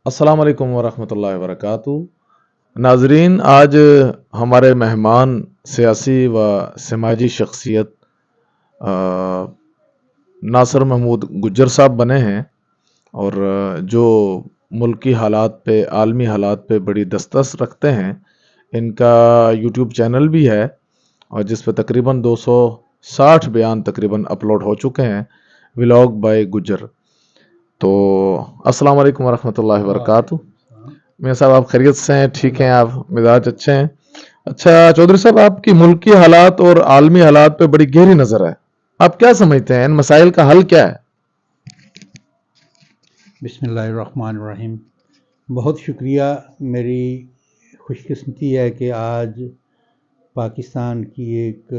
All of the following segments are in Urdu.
السلام علیکم ورحمۃ اللہ وبرکاتہ۔ ناظرین، آج ہمارے مہمان سیاسی و سماجی شخصیت ناصر محمود گجر صاحب بنے ہیں، اور جو ملکی حالات پہ، عالمی حالات پہ بڑی دسترس رکھتے ہیں۔ ان کا یوٹیوب چینل بھی ہے، اور جس پہ تقریباً 260 بیان تقریباً اپلوڈ ہو چکے ہیں، ولاگ بائی گجر۔ تو السلام علیکم ورحمۃ اللہ وبرکاتہ۔ میاں صاحب، آپ خیریت سے ہیں؟ ٹھیک ہیں؟ آپ مزاج اچھے ہیں؟ اچھا چودھری صاحب، آپ کی ملکی حالات اور عالمی حالات پہ بڑی گہری نظر ہے، آپ کیا سمجھتے ہیں ان مسائل کا حل کیا ہے؟ بسم اللہ الرحمن الرحیم۔ بہت شکریہ۔ میری خوش قسمتی ہے کہ آج پاکستان کی ایک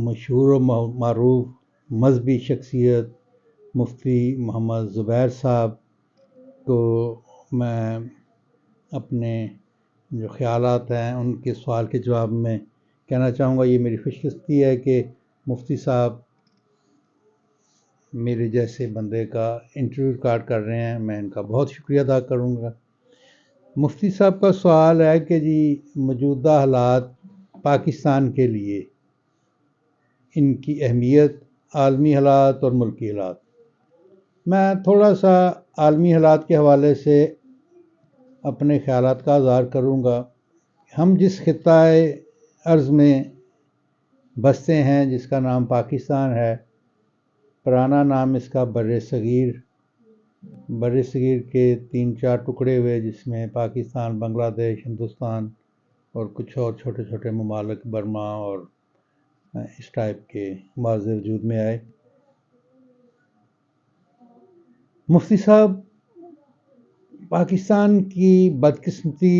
مشہور و معروف مذہبی شخصیت مفتی محمد زبیر صاحب کو میں اپنے جو خیالات ہیں ان کے سوال کے جواب میں کہنا چاہوں گا۔ یہ میری خوش قسمتی ہے کہ مفتی صاحب میرے جیسے بندے کا انٹرویو ریکارڈ کر رہے ہیں، میں ان کا بہت شکریہ ادا کروں گا۔ مفتی صاحب کا سوال ہے کہ جی موجودہ حالات پاکستان کے لیے، ان کی اہمیت، عالمی حالات اور ملکی حالات۔ میں تھوڑا سا عالمی حالات کے حوالے سے اپنے خیالات کا اظہار کروں گا۔ ہم جس خطۂ ارض میں بستے ہیں، جس کا نام پاکستان ہے، پرانا نام اس کا بر صغیر کے 3-4 ٹکڑے ہوئے، جس میں پاکستان، بنگلہ دیش، ہندوستان اور کچھ اور چھوٹے چھوٹے ممالک، برما اور اس ٹائپ کے بعض وجود میں آئے۔ مفتی صاحب، پاکستان کی بدقسمتی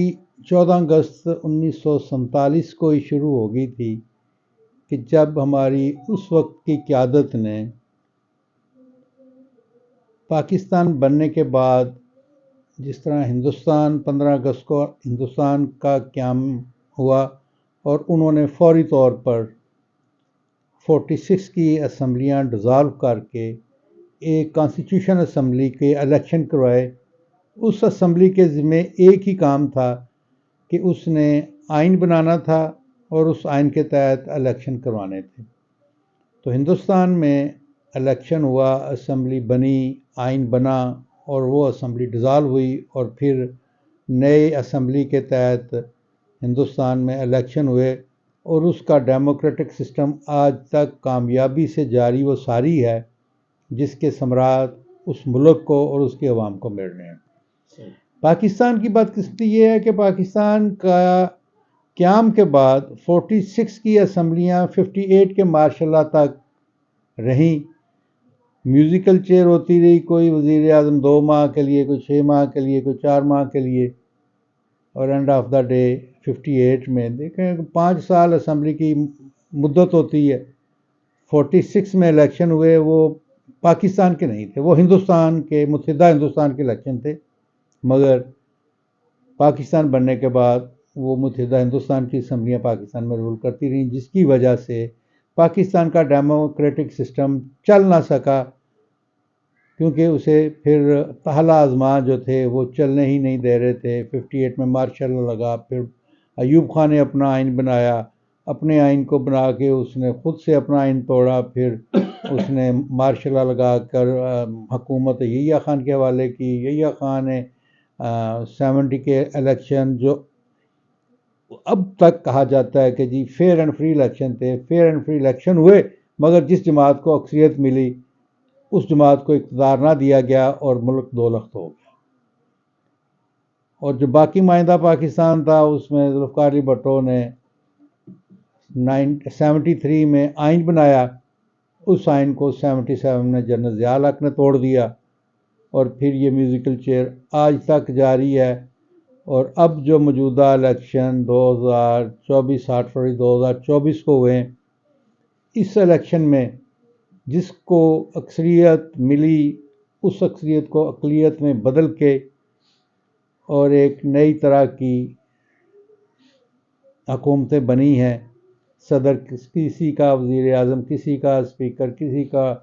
14 اگست 1947 کو ہی شروع ہو گئی تھی، کہ جب ہماری اس وقت کی قیادت نے پاکستان بننے کے بعد، جس طرح ہندوستان 15 اگست کو ہندوستان کا قیام ہوا، اور انہوں نے فوری طور پر 46 کی اسمبلیاں ڈیزالو کر کے ایک کانسٹیٹیوشن اسمبلی کے الیکشن کروائے۔ اس اسمبلی کے ذمے ایک ہی کام تھا کہ اس نے آئین بنانا تھا اور اس آئین کے تحت الیکشن کروانے تھے۔ تو ہندوستان میں الیکشن ہوا، اسمبلی بنی، آئین بنا، اور وہ اسمبلی ڈیزالو ہوئی، اور پھر نئے اسمبلی کے تحت ہندوستان میں الیکشن ہوئے، اور اس کا ڈیموکریٹک سسٹم آج تک کامیابی سے جاری و ساری ہے، جس کے ثمرات اس ملک کو اور اس کے عوام کو مل رہے ہیں۔ پاکستان کی بدقسمتی یہ ہے کہ پاکستان کا قیام کے بعد 46 کی اسمبلیاں 58 کے مارشاء اللہ تک رہیں۔ میوزیکل چیئر ہوتی رہی، کوئی وزیر اعظم 2 ماہ کے لیے، کوئی 6 ماہ کے لیے، کوئی 4 ماہ کے لیے، اور اینڈ آف دا ڈے 58 میں دیکھیں 5 سال اسمبلی کی مدت ہوتی ہے۔ 46 میں الیکشن ہوئے، وہ پاکستان کے نہیں تھے، وہ ہندوستان کے، متحدہ ہندوستان کے الیکشن تھے، مگر پاکستان بننے کے بعد وہ متحدہ ہندوستان کی اسمبلیاں پاکستان میں رول کرتی رہیں، جس کی وجہ سے پاکستان کا ڈیموکریٹک سسٹم چل نہ سکا، کیونکہ اسے پھر پہلا آزما جو تھے وہ چلنے ہی نہیں دے رہے تھے۔ 58 میں مارشل لا لگا، پھر ایوب خان نے اپنا آئین بنایا، اپنے آئین کو بنا کے اس نے خود سے اپنا آئین توڑا، پھر اس نے مارشل لا لگا کر حکومت یحییٰ خان کے حوالے کی۔ یحییٰ خان نے 70 کے الیکشن، جو اب تک کہا جاتا ہے کہ جی فیئر اینڈ فری الیکشن تھے، فیئر اینڈ فری الیکشن ہوئے، مگر جس جماعت کو اکثریت ملی اس جماعت کو اقتدار نہ دیا گیا، اور ملک دو لخت ہو گیا۔ اور جو باقی مائندہ پاکستان تھا، اس میں ذوالفقار علی بھٹو نے 73 میں آئین بنایا، اس آئین کو 77 میں جنرل ضیاء الحق نے توڑ دیا، اور پھر یہ میوزیکل چیئر آج تک جاری ہے۔ اور اب جو موجودہ الیکشن 2024 8 فروری 2024 کو ہوئے، اس الیکشن میں جس کو اکثریت ملی، اس اکثریت کو اقلیت میں بدل کے اور ایک نئی طرح کی حکومتیں بنی ہیں۔ صدر کسی کا، وزیر اعظم کسی کا، اسپیکر کسی کا،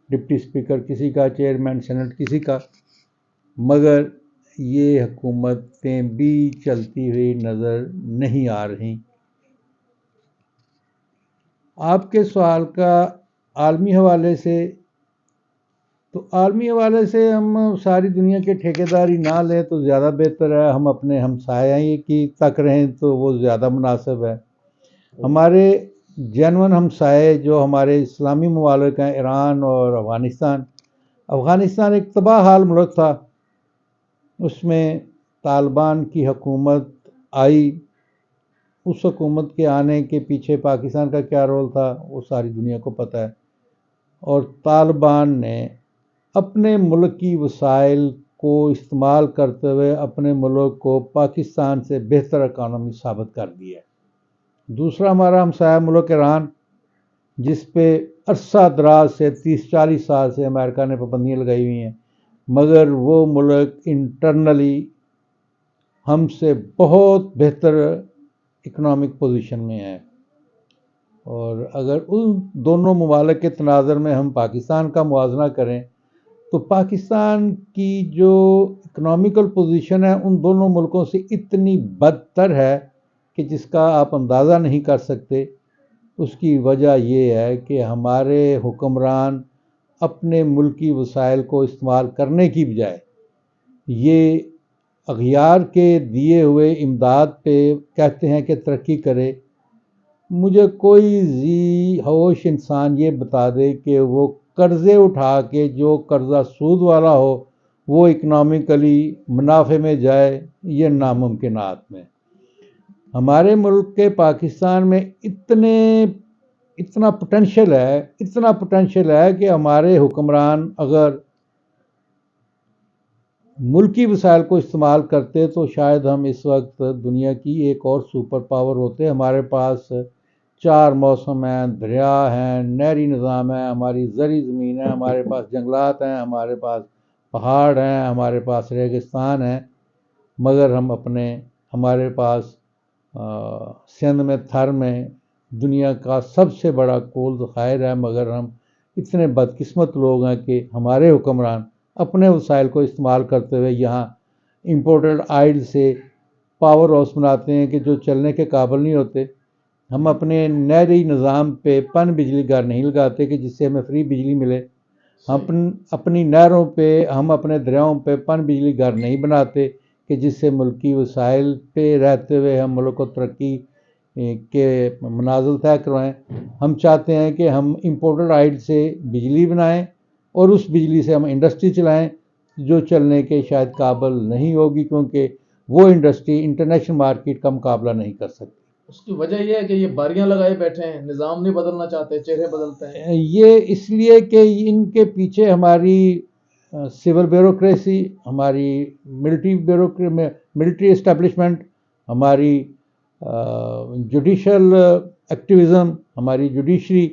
ڈپٹی اسپیکر کسی کا، چیئرمین سینٹ کسی کا، مگر یہ حکومتیں بھی چلتی ہوئی نظر نہیں آ رہی۔ آپ کے سوال کا عالمی حوالے سے، تو عالمی حوالے سے ہم ساری دنیا کے ٹھیکیداری نہ لیں تو زیادہ بہتر ہے، ہم اپنے ہمسایہ کی تک رہیں تو وہ زیادہ مناسب ہے۔ ہمارے جینون ہمسائے جو ہمارے اسلامی ممالک ہیں، ایران اور افغانستان ایک تباہ حال ملک تھا، اس میں طالبان کی حکومت آئی۔ اس حکومت کے آنے کے پیچھے پاکستان کا کیا رول تھا وہ ساری دنیا کو پتہ ہے، اور طالبان نے اپنے ملک کی وسائل کو استعمال کرتے ہوئے اپنے ملک کو پاکستان سے بہتر اکانومی ثابت کر دیا ہے۔ دوسرا ہمارا ہمسایہ ملک ایران، جس پہ عرصہ دراز سے 30-40 سال سے امریکہ نے پابندیاں لگائی ہوئی ہیں، مگر وہ ملک انٹرنلی ہم سے بہت بہتر اکنامک پوزیشن میں ہے۔ اور اگر ان دونوں ممالک کے تناظر میں ہم پاکستان کا موازنہ کریں تو پاکستان کی جو اکنامیکل پوزیشن ہے ان دونوں ملکوں سے اتنی بدتر ہے کہ جس کا آپ اندازہ نہیں کر سکتے۔ اس کی وجہ یہ ہے کہ ہمارے حکمران اپنے ملکی وسائل کو استعمال کرنے کی بجائے یہ اغیار کے دیے ہوئے امداد پہ کہتے ہیں کہ ترقی کرے۔ مجھے کوئی ذی ہوش انسان یہ بتا دے کہ وہ قرضے اٹھا کے جو قرضہ سود والا ہو وہ اکنامیکلی منافع میں جائے، یہ ناممکنات میں۔ ہمارے ملک کے پاکستان میں اتنا پوٹینشل ہے کہ ہمارے حکمران اگر ملکی وسائل کو استعمال کرتے تو شاید ہم اس وقت دنیا کی ایک اور سپر پاور ہوتے۔ ہمارے پاس 4 موسم ہیں، دریا ہیں، نہری نظام ہے، ہماری زرعی زمین ہے، ہمارے پاس جنگلات ہیں، ہمارے پاس پہاڑ ہیں، ہمارے پاس ریگستان ہیں، مگر ہمارے پاس سندھ میں تھر میں دنیا کا سب سے بڑا کول ذخائر ہے، مگر ہم اتنے بدقسمت لوگ ہیں کہ ہمارے حکمران اپنے وسائل کو استعمال کرتے ہوئے یہاں امپورٹڈ آئل سے پاور ہاؤس بناتے ہیں کہ جو چلنے کے قابل نہیں ہوتے۔ ہم اپنے نہری نظام پہ پن بجلی گھر نہیں لگاتے کہ جس سے ہمیں فری بجلی ملے۔ ہم اپنی نہروں پہ، ہم اپنے دریاؤں پہ پن بجلی گھر نہیں بناتے کہ جس سے ملکی وسائل پہ رہتے ہوئے ہم ملک کو ترقی کے منازل طے کروائیں۔ ہم چاہتے ہیں کہ ہم امپورٹڈ آئل سے بجلی بنائیں اور اس بجلی سے ہم انڈسٹری چلائیں جو چلنے کے شاید قابل نہیں ہوگی، کیونکہ وہ انڈسٹری انٹرنیشنل مارکیٹ کا مقابلہ نہیں کر سکتی۔ اس کی وجہ یہ ہے کہ یہ باریاں لگائے بیٹھے ہیں، نظام نہیں بدلنا چاہتے، چہرے بدلتے ہیں۔ یہ اس لیے کہ ان کے پیچھے ہماری سول بیوروکریسی، ہماری ملٹری اسٹیبلشمنٹ، ہماری جوڈیشل ایکٹیویزم، ہماری جوڈیشری،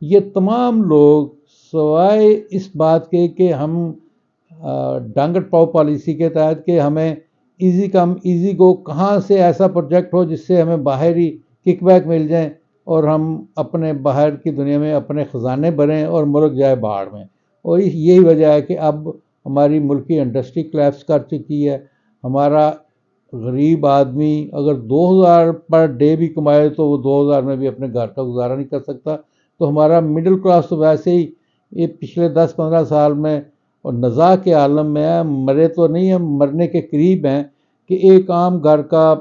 یہ تمام لوگ سوائے اس بات کے کہ ہم ڈانگٹ پاؤ پالیسی کے تحت کہ ہمیں ایزی کم ایزی گو، کہاں سے ایسا پروجیکٹ ہو جس سے ہمیں باہری کک بیک مل جائیں اور ہم اپنے باہر کی دنیا میں اپنے خزانے بھریں اور ملک جائے باہر میں۔ اور یہی وجہ ہے کہ اب ہماری ملکی انڈسٹری کلیپس کر چکی ہے۔ ہمارا غریب آدمی اگر 2000 پر ڈے بھی کمائے تو وہ 2000 میں بھی اپنے گھر کا گزارا نہیں کر سکتا۔ تو ہمارا مڈل کلاس تو ویسے ہی یہ پچھلے 10-15 سال میں اور نزاع کے عالم میں ہے، مرے تو نہیں ہیں، مرنے کے قریب ہیں کہ ایک عام گھر کا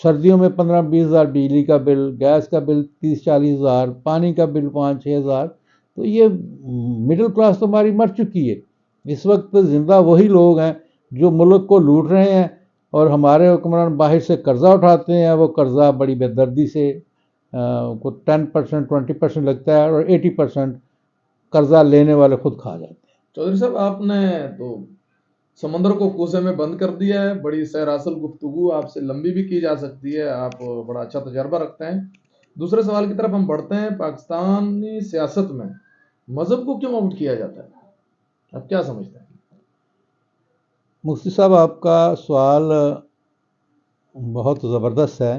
سردیوں میں 15-20 ہزار بجلی کا بل، گیس کا بل 30-40 ہزار، پانی کا بل 5-6 ہزار۔ تو یہ مڈل کلاس تو ہماری مر چکی ہے۔ اس وقت زندہ وہی لوگ ہیں جو ملک کو لوٹ رہے ہیں، اور ہمارے حکمران باہر سے قرضہ اٹھاتے ہیں۔ وہ قرضہ بڑی بے دردی سے 10%، 20% لگتا ہے اور 80% قرضہ لینے والے خود کھا جاتے ہیں۔ چودھری صاحب، آپ نے تو سمندر کو کوسے میں بند کر دیا ہے۔ بڑی سیراسل گفتگو آپ سے لمبی بھی کی جا سکتی ہے، آپ بڑا اچھا تجربہ رکھتے ہیں۔ دوسرے سوال کی طرف ہم بڑھتے ہیں۔ پاکستانی سیاست میں مذہب کو کیوں آؤٹ کیا جاتا ہے؟ آپ کیا سمجھتے ہیں؟ مفتی صاحب، آپ کا سوال بہت زبردست ہے۔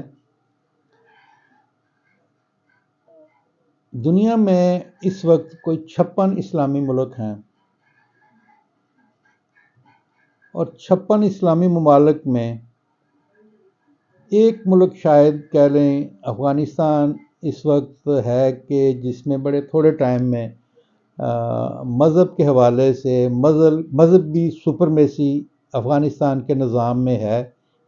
دنیا میں اس وقت کوئی 56 اسلامی ملک ہیں۔ اور 56 اسلامی ممالک میں ایک ملک شاید کہہ لیں افغانستان اس وقت ہے کہ جس میں بڑے تھوڑے ٹائم میں مذہب کے حوالے سے مذہبی سپرمیسی افغانستان کے نظام میں ہے.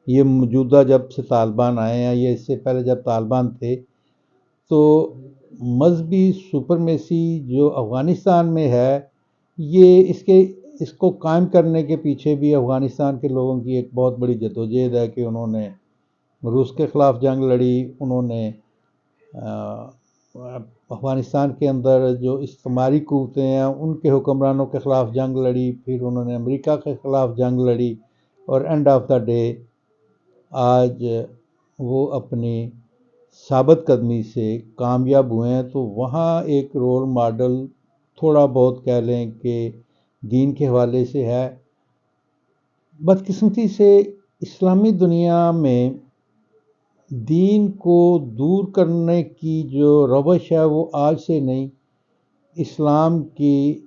یہ موجودہ جب سے طالبان آئے ہیں یا اس سے پہلے جب طالبان تھے تو مذہبی سپرمیسی جو افغانستان میں ہے یہ اس کو قائم کرنے کے پیچھے بھی افغانستان کے لوگوں کی ایک بہت بڑی جدوجہد ہے کہ انہوں نے روس کے خلاف جنگ لڑی، انہوں نے افغانستان کے اندر جو استعماری قوتیں ہیں ان کے حکمرانوں کے خلاف جنگ لڑی، پھر انہوں نے امریکہ کے خلاف جنگ لڑی، اور اینڈ آف دا ڈے آج وہ اپنی ثابت قدمی سے کامیاب ہوئے ہیں. تو وہاں ایک رول ماڈل تھوڑا بہت کہہ لیں کہ دین کے حوالے سے ہے. بدقسمتی سے اسلامی دنیا میں دین کو دور کرنے کی جو روش ہے وہ آج سے نہیں، اسلام کی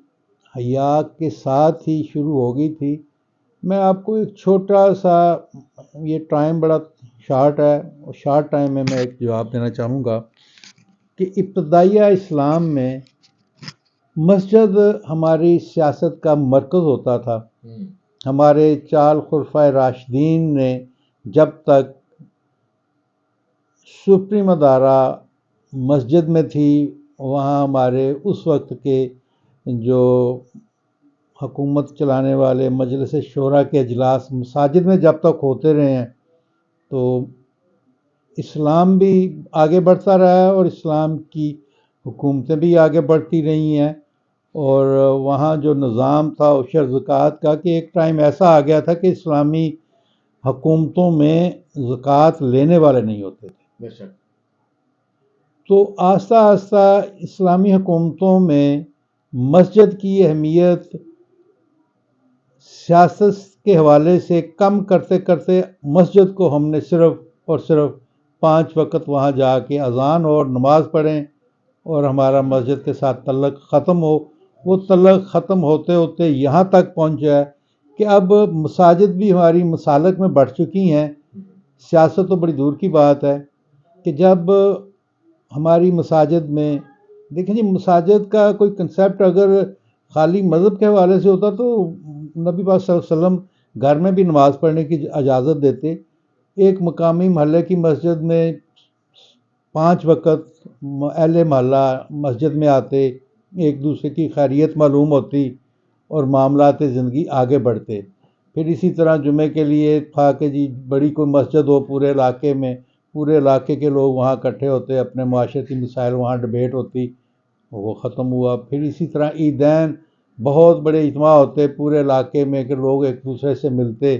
حیا کے ساتھ ہی شروع ہو گئی تھی. میں آپ کو ایک چھوٹا سا، یہ ٹائم بڑا شارٹ ہے اور شارٹ ٹائم میں ایک جواب دینا چاہوں گا کہ ابتدائیہ اسلام میں مسجد ہماری سیاست کا مرکز ہوتا تھا. ہمارے 4 خلفائے راشدین نے جب تک سپریم ادارہ مسجد میں تھی، وہاں ہمارے اس وقت کے جو حکومت چلانے والے مجلس شورا کے اجلاس مساجد میں جب تک ہوتے رہے ہیں تو اسلام بھی آگے بڑھتا رہا ہے اور اسلام کی حکومتیں بھی آگے بڑھتی رہی ہیں. اور وہاں جو نظام تھا عشر زکوٰۃ کا، کہ ایک ٹائم ایسا آ گیا تھا کہ اسلامی حکومتوں میں زکوٰۃ لینے والے نہیں ہوتے تھے. بے شک. تو آہستہ آہستہ اسلامی حکومتوں میں مسجد کی اہمیت سیاست کے حوالے سے کم کرتے کرتے مسجد کو ہم نے صرف اور صرف 5 وقت وہاں جا کے اذان اور نماز پڑھیں اور ہمارا مسجد کے ساتھ تعلق ختم ہو. وہ تعلق ختم ہوتے ہوتے یہاں تک پہنچا ہے کہ اب مساجد بھی ہماری مسالک میں بڑھ چکی ہیں. سیاست تو بڑی دور کی بات ہے کہ جب ہماری مساجد میں دیکھیں جی، مساجد کا کوئی کنسیپٹ اگر خالی مذہب کے حوالے سے ہوتا تو نبی پاک صلی اللہ علیہ وسلم گھر میں بھی نماز پڑھنے کی اجازت دیتے. ایک مقامی محلے کی مسجد میں 5 وقت اہل محلہ مسجد میں آتے، ایک دوسرے کی خیریت معلوم ہوتی اور معاملات زندگی آگے بڑھتے. پھر اسی طرح جمعے کے لیے تھا کہ جی بڑی کوئی مسجد ہو پورے علاقے میں، پورے علاقے کے لوگ وہاں اکٹھے ہوتے، اپنے معاشرتی مسائل وہاں ڈبیٹ ہوتی، وہ ختم ہوا. پھر اسی طرح عیدین، بہت بڑے اجتماع ہوتے پورے علاقے میں کہ لوگ ایک دوسرے سے ملتے،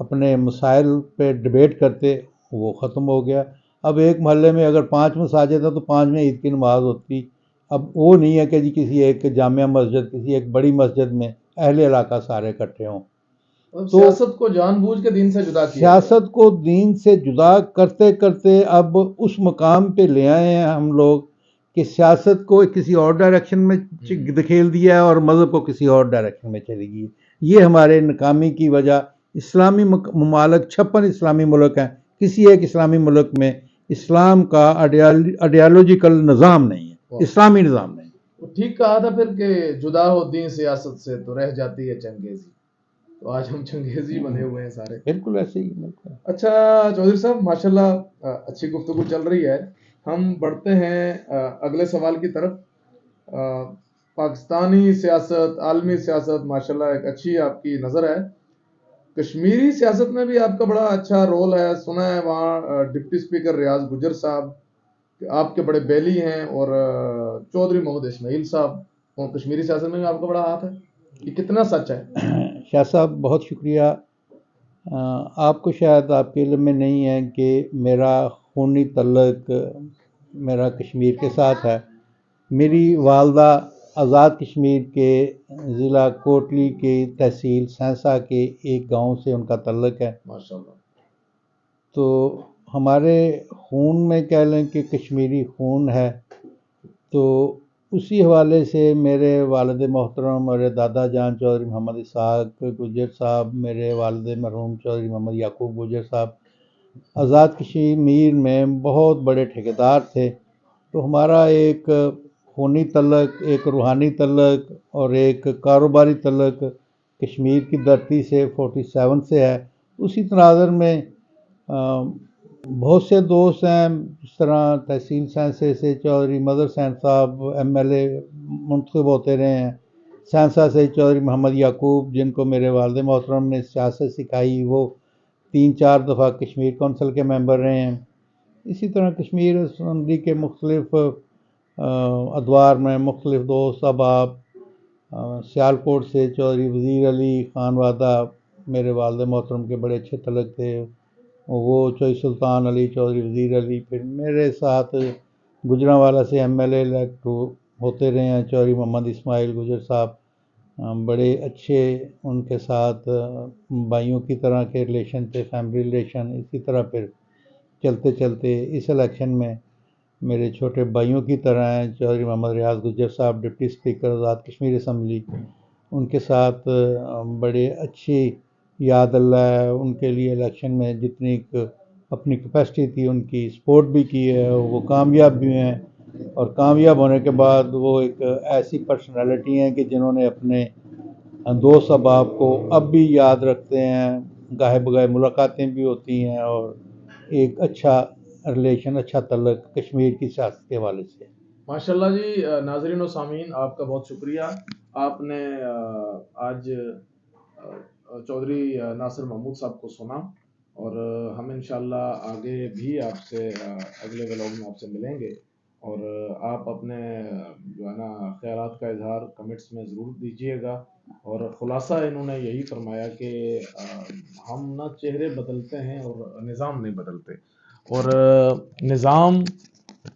اپنے مسائل پہ ڈبیٹ کرتے، وہ ختم ہو گیا. اب ایک محلے میں اگر 5 مساجد ہیں تو 5 میں عید کی نماز ہوتی. اب وہ نہیں ہے کہ جی کسی ایک جامع مسجد، کسی ایک بڑی مسجد میں اہل علاقہ سارے اکٹھے ہوں. تو سیاست کو جان بوجھ کے دین سے جدا کیا، سیاست کو دین سے جدا کرتے کرتے اب اس مقام پہ لے آئے ہیں ہم لوگ کہ سیاست کو کسی اور ڈائریکشن میں دھکیل دیا ہے اور مذہب کو کسی اور ڈائریکشن میں چلی گئی. یہ ہمارے ناکامی کی وجہ. اسلامی ممالک 56 اسلامی ملک ہیں، کسی ایک اسلامی ملک میں اسلام کا آئیڈیالوجیکل نظام نہیں ہے، اسلامی نظام نہیں. ٹھیک کہا تھا پھر کہ جدا ہو دین سیاست سے تو رہ جاتی ہے چنگیزی. تو آج ہم چنگیزی بنے ہوئے ہیں سارے. بالکل ایسے ہی. اچھا چودھری صاحب، ماشاءاللہ اچھی گفتگو چل رہی ہے. ہم بڑھتے ہیں اگلے سوال کی طرف. پاکستانی سیاست، عالمی سیاست، ماشاءاللہ ایک اچھی آپ کی نظر ہے. کشمیری سیاست میں بھی آپ کا بڑا اچھا رول ہے. سنا ہے وہاں ڈپٹی اسپیکر ریاض گجر صاحب آپ کے بڑے بیلی ہیں، اور چودھری محمد اسماعیل صاحب، اور کشمیری سیاست میں بھی آپ کا بڑا ہاتھ ہے. یہ کتنا سچ ہے؟ شاہ صاحب بہت شکریہ. آپ کو شاید آپ کے علم میں نہیں ہے کہ میرا خونی تعلق میرا کشمیر کے ساتھ ہے. میری والدہ آزاد کشمیر کے ضلع کوٹلی کے تحصیل سینسا کے ایک گاؤں سے ان کا تعلق ہے. ماشاءاللہ. تو ہمارے خون میں کہہ لیں کہ کشمیری خون ہے. تو اسی حوالے سے میرے والد محترم میرے دادا جان چودھری محمد اسحاق گجر صاحب، میرے والد مرحوم چودھری محمد یعقوب گجر صاحب آزاد کشمیر میں بہت بڑے ٹھیکیدار تھے۔ تو ہمارا ایک خونی تعلق، ایک روحانی تعلق اور ایک کاروباری تعلق کشمیر کی دھرتی سے 47 سے ہے۔ اسی تناظر میں بہت سے دوست ہیں، جس طرح تحصیل سینسے سے چودھری مظہر حسین صاحب MLA منتخب ہوتے رہے ہیں، سینسا سے چودھری محمد یعقوب جن کو میرے والد محترم نے سیاست سکھائی، وہ 3-4 دفعہ کشمیر کونسل کے ممبر رہے ہیں۔ اسی طرح کشمیر اسمبلی کے مختلف ادوار میں مختلف دوست احباب، سیالکوٹ سے چودھری وزیر علی خان وادہ میرے والد محترم کے بڑے اچھے تعلق تھے، وہ چودھری سلطان علی، چودھری وزیر علی، پھر میرے ساتھ گجرانوالہ سے MLA الیکٹ ہوتے رہے ہیں چودھری محمد اسماعیل گجر صاحب، بڑے اچھے ان کے ساتھ بھائیوں کی طرح کے ریلیشن تھے، فیملی ریلیشن۔ اسی طرح پھر چلتے چلتے اس الیکشن میں میرے چھوٹے بھائیوں کی طرح ہیں چودھری محمد ریاض گجر صاحب، deputy speaker Azad Kashmir assembly, ان کے ساتھ بڑے اچھی یاد اللہ ہے، ان کے لیے الیکشن میں جتنی اپنی کیپیسٹی تھی ان کی سپورٹ بھی کی ہے، وہ کامیاب بھی ہیں، اور کامیاب ہونے کے بعد وہ ایک ایسی پرسنالٹی ہیں کہ جنہوں نے اپنے دوست احباب کو اب بھی یاد رکھتے ہیں، گاہے بگاہے ملاقاتیں بھی ہوتی ہیں، اور ایک اچھا ریلیشن، اچھا تعلق کشمیر کی سیاست کے حوالے سے۔ ماشاءاللہ جی، ناظرین و سامعین آپ کا بہت شکریہ۔ آپ نے آج چودھری ناصر محمود صاحب کو سنا، اور ہم انشاءاللہ آگے بھی آپ سے اگلے ولاگ میں آپ سے ملیں گے، اور آپ اپنے جو ہے نا خیالات کا اظہار کمنٹس میں ضرور دیجیے گا۔ اور خلاصہ انہوں نے یہی فرمایا کہ ہم نہ چہرے بدلتے ہیں اور نظام نہیں بدلتے، اور نظام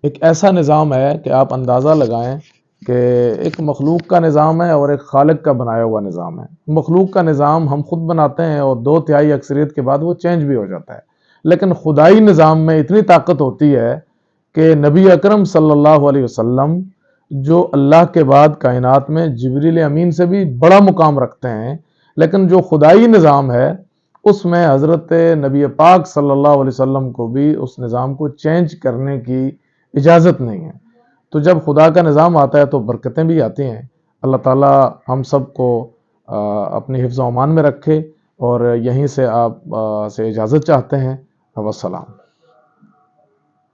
ایک ایسا نظام ہے کہ آپ اندازہ لگائیں کہ ایک مخلوق کا نظام ہے اور ایک خالق کا بنایا ہوا نظام ہے۔ مخلوق کا نظام ہم خود بناتے ہیں اور 2/3 اکثریت کے بعد وہ چینج بھی ہو جاتا ہے، لیکن خدائی نظام میں اتنی طاقت ہوتی ہے کہ نبی اکرم صلی اللہ علیہ وسلم جو اللہ کے بعد کائنات میں جبریل امین سے بھی بڑا مقام رکھتے ہیں، لیکن جو خدائی نظام ہے اس میں حضرت نبی پاک صلی اللہ علیہ وسلم کو بھی اس نظام کو چینج کرنے کی اجازت نہیں ہے۔ تو جب خدا کا نظام آتا ہے تو برکتیں بھی آتی ہیں۔ اللہ تعالی ہم سب کو اپنی حفظ و امان میں رکھے، اور یہیں سے آپ سے اجازت چاہتے ہیں۔ والسلام۔